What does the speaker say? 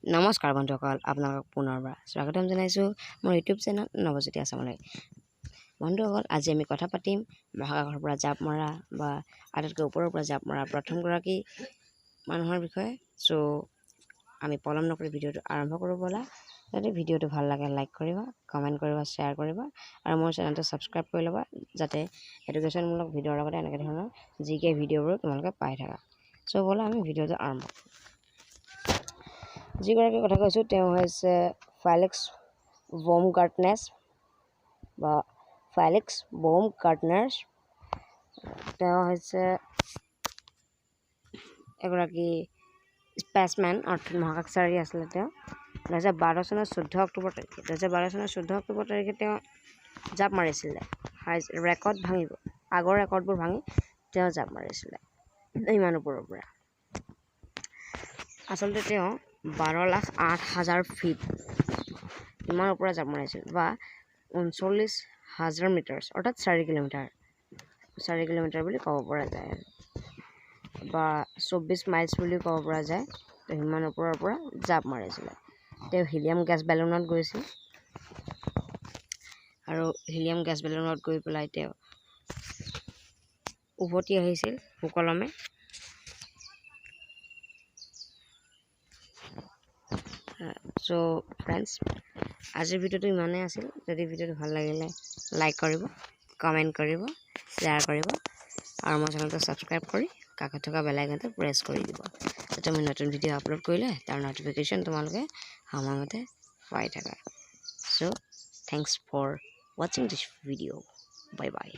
নমস্কাৰ বন্ধুসকল, আপোনালোকক পুনৰবাৰ স্বাগতম জনাইছোঁ মোৰ ইউটিউব চেনেল নৱজ্যোতি আছামলৈ। বন্ধুসকল, আজি আমি কথা পাতিম মহাকাশৰ পৰা জাঁপ মৰা বা আটাইতকৈ ওপৰৰ পৰা জাঁপ মৰা প্ৰথমগৰাকী মানুহৰ বিষয়ে। চ' আমি পলম নকৰি ভিডিঅ'টো আৰম্ভ কৰোঁ ব'লা। যদি ভিডিঅ'টো ভাল লাগে লাইক কৰিবা, কমেণ্ট কৰিবা, শ্বেয়াৰ কৰিবা আৰু মোৰ চেনেলটো ছাবস্ক্ৰাইব কৰি ল'বা, যাতে এডুকেশ্যনমূলক ভিডিঅ'ৰ লগতে এনেকৈ ধৰণৰ জিকে ভিডিঅ'বোৰ তোমালোকে পাই থাকা। চ' ব'লা আমি ভিডিঅ'টো আৰম্ভ কৰোঁ। যিগৰাকীৰ কথা কৈছোঁ তেওঁ হৈছে ফেলিক্স বাউমগাৰ্টনাৰ বা ফেলিক্স বাউমগাৰ্টনাৰ। তেওঁ হৈছে এগৰাকী স্পেচমেন অৰ্থাৎ মহাকাশচাৰী আছিলে। তেওঁ 2012 চনৰ 14 অক্টোবৰ তাৰিখে তেওঁ জাঁপ মাৰিছিলে। ৰেকৰ্ড ভাঙিব, আগৰ ৰেকৰ্ডবোৰ ভাঙি তেওঁ জাঁপ মাৰিছিলে ইমান ওপৰৰ পৰা। আচলতে তেওঁ 12,08,000 ফিট ইমান ওপৰত জাঁপ মাৰিছিল, বা 39,000 মিটাৰ অৰ্থাৎ 4 কিলোমিটাৰ বুলি ক'ব পৰা যায়, বা 24 মাইলছ বুলি ক'ব পৰা যায়। তেওঁ সিমান ওপৰৰ পৰা জাঁপ মাৰিছিলে। তেওঁ হিলিয়াম গেছ বেলুনত গৈছিল আৰু হিলিয়াম গেছ বেলুনত গৈ পেলাই তেওঁ উভতি আহিছিল সুকলমে। চ' ফ্ৰেণ্ডছ, আজিৰ ভিডিঅ'টো ইমানেই আছিল। যদি ভিডিঅ'টো ভাল লাগিলে লাইক কৰিব, কমেণ্ট কৰিব, শ্বেয়াৰ কৰিব আৰু মোৰ চেনেলটো ছাবস্ক্ৰাইব কৰি কাষত থকা বেল আইকনটো প্ৰেছ কৰি দিব, যাতে মই নতুন ভিডিঅ' আপলোড কৰিলে তাৰ ন'টিফিকেশ্যন তোমালোকে সময়মতে পাই থাকা। চ' থেংকছ ফৰ ৱাচিং দিছ ভিডিঅ'। Bye bye.